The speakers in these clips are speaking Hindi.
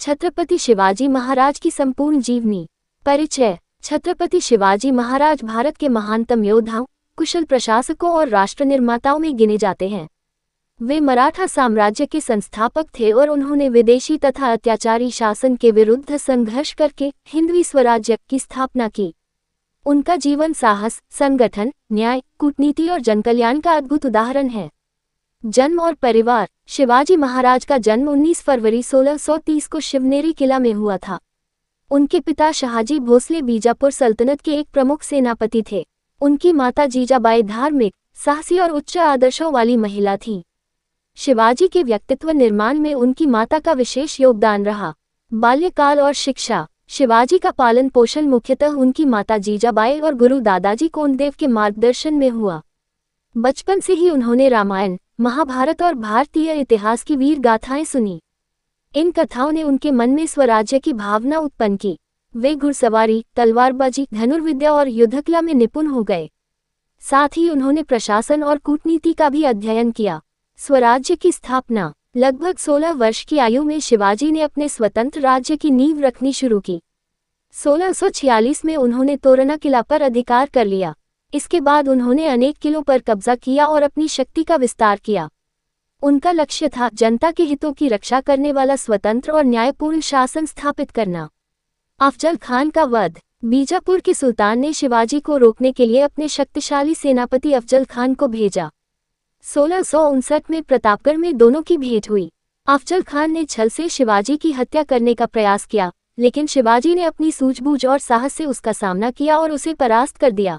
छत्रपति शिवाजी महाराज की संपूर्ण जीवनी। परिचय। छत्रपति शिवाजी महाराज भारत के महानतम योद्धाओं, कुशल प्रशासकों और राष्ट्र निर्माताओं में गिने जाते हैं। वे मराठा साम्राज्य के संस्थापक थे और उन्होंने विदेशी तथा अत्याचारी शासन के विरुद्ध संघर्ष करके हिंदवी स्वराज्य की स्थापना की। उनका जीवन साहस, संगठन, न्याय, कूटनीति और जनकल्याण का अद्भुत उदाहरण है। जन्म और परिवार। शिवाजी महाराज का जन्म 19 फरवरी 1630 को शिवनेरी किला में हुआ था। उनके पिता शहाजी भोसले बीजापुर सल्तनत के एक प्रमुख सेनापति थे। उनकी माता जीजाबाई धार्मिक, साहसी और उच्च आदर्शों वाली महिला थीं। शिवाजी के व्यक्तित्व निर्माण में उनकी माता का विशेष योगदान रहा। बाल्यकाल और शिक्षा। शिवाजी का पालन पोषण मुख्यतः उनकी माता जीजाबाई और गुरु दादाजी कोंडदेव के मार्गदर्शन में हुआ। बचपन से ही उन्होंने रामायण, महाभारत और भारतीय इतिहास की वीर गाथाएं सुनी। इन कथाओं ने उनके मन में स्वराज्य की भावना उत्पन्न की। वे घुड़सवारी, तलवारबाजी, धनुर्विद्या और युद्धकला में निपुण हो गए। साथ ही उन्होंने प्रशासन और कूटनीति का भी अध्ययन किया। स्वराज्य की स्थापना। लगभग 16 वर्ष की आयु में शिवाजी ने अपने स्वतंत्र राज्य की नींव रखनी शुरू की। 1646 में उन्होंने तोरना किला पर अधिकार कर लिया। इसके बाद उन्होंने अनेक किलों पर कब्जा किया और अपनी शक्ति का विस्तार किया। उनका लक्ष्य था जनता के हितों की रक्षा करने वाला स्वतंत्र और न्यायपूर्ण शासन स्थापित करना। अफजल खान का वध। बीजापुर के सुल्तान ने शिवाजी को रोकने के लिए अपने शक्तिशाली सेनापति अफजल खान को भेजा। 1659 में प्रतापगढ़ में दोनों की भेंट हुई। अफजल खान ने छल से शिवाजी की हत्या करने का प्रयास किया, लेकिन शिवाजी ने अपनी सूझबूझ और साहस से उसका सामना किया और उसे परास्त कर दिया।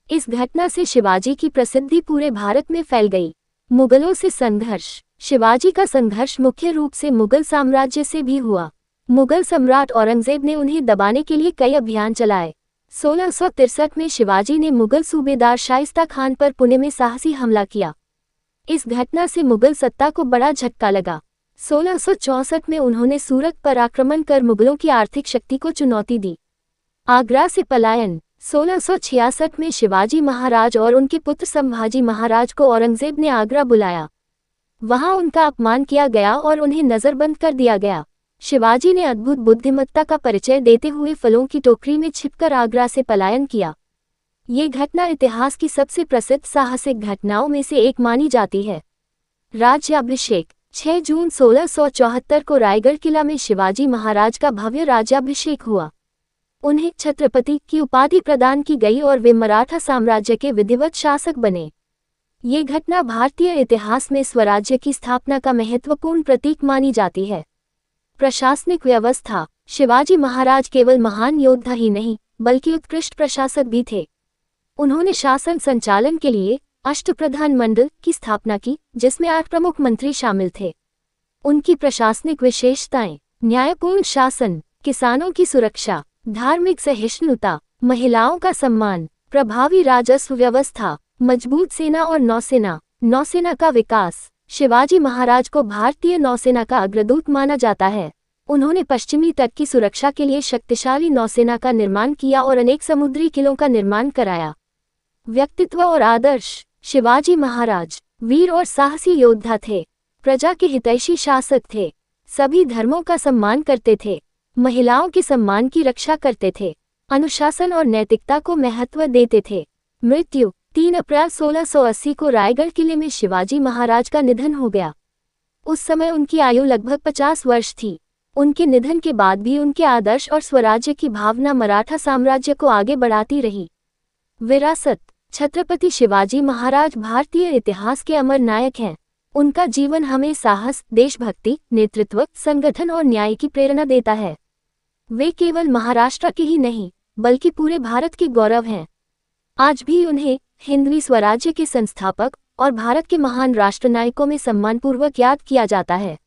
इस घटना से शिवाजी की प्रसिद्धि पूरे भारत में फैल गई। मुगलों से संघर्ष। शिवाजी का संघर्ष मुख्य रूप से मुगल साम्राज्य से भी हुआ। मुगल सम्राट औरंगजेब ने उन्हें दबाने के लिए कई अभियान चलाए। 1663 में शिवाजी ने मुगल सूबेदार शाइस्ता खान पर पुणे में साहसी हमला किया। इस घटना से मुगल सत्ता को बड़ा झटका लगा। 1664 में उन्होंने सूरत पर आक्रमण कर मुगलों की आर्थिक शक्ति को चुनौती दी। आगरा से पलायन। 1666 में शिवाजी महाराज और उनके पुत्र संभाजी महाराज को औरंगजेब ने आगरा बुलाया। वहां उनका अपमान किया गया और उन्हें नजरबंद कर दिया गया। शिवाजी ने अद्भुत बुद्धिमत्ता का परिचय देते हुए फलों की टोकरी में छिपकर आगरा से पलायन किया। ये घटना इतिहास की सबसे प्रसिद्ध साहसिक घटनाओं में से एक मानी जाती है। राज्याभिषेक। 6 जून 1674 को रायगढ़ किला में शिवाजी महाराज का भव्य राज्याभिषेक हुआ। उन्हें छत्रपति की उपाधि प्रदान की गई और वे मराठा साम्राज्य के विधिवत शासक बने। ये घटना भारतीय इतिहास में स्वराज्य की स्थापना का महत्वपूर्ण प्रतीक मानी जाती है। प्रशासनिक व्यवस्था। शिवाजी महाराज केवल महान योद्धा ही नहीं, बल्कि उत्कृष्ट प्रशासक भी थे। उन्होंने शासन संचालन के लिए अष्टप्रधान मंडल की स्थापना की, जिसमें 8 प्रमुख मंत्री शामिल थे। उनकी प्रशासनिक विशेषताएं: न्यायपूर्ण शासन, किसानों की सुरक्षा, धार्मिक सहिष्णुता, महिलाओं का सम्मान, प्रभावी राजस्व व्यवस्था, मजबूत सेना और नौसेना। नौसेना का विकास। शिवाजी महाराज को भारतीय नौसेना का अग्रदूत माना जाता है। उन्होंने पश्चिमी तट की सुरक्षा के लिए शक्तिशाली नौसेना का निर्माण किया और अनेक समुद्री किलों का निर्माण कराया। व्यक्तित्व और आदर्श। शिवाजी महाराज वीर और साहसी योद्धा थे। प्रजा के हितैषी शासक थे। सभी धर्मों का सम्मान करते थे। महिलाओं के सम्मान की रक्षा करते थे। अनुशासन और नैतिकता को महत्व देते थे। मृत्यु। 3 अप्रैल 1680 को रायगढ़ किले में शिवाजी महाराज का निधन हो गया। उस समय उनकी आयु लगभग 50 वर्ष थी। उनके निधन के बाद भी उनके आदर्श और स्वराज्य की भावना मराठा साम्राज्य को आगे बढ़ाती रही। विरासत। छत्रपति शिवाजी महाराज भारतीय इतिहास के अमर नायक हैं। उनका जीवन हमें साहस, देशभक्ति, नेतृत्व, संगठन और न्याय की प्रेरणा देता है। वे केवल महाराष्ट्र के ही नहीं, बल्कि पूरे भारत के गौरव हैं। आज भी उन्हें हिंदवी स्वराज्य के संस्थापक और भारत के महान राष्ट्रनायकों में सम्मानपूर्वक याद किया जाता है।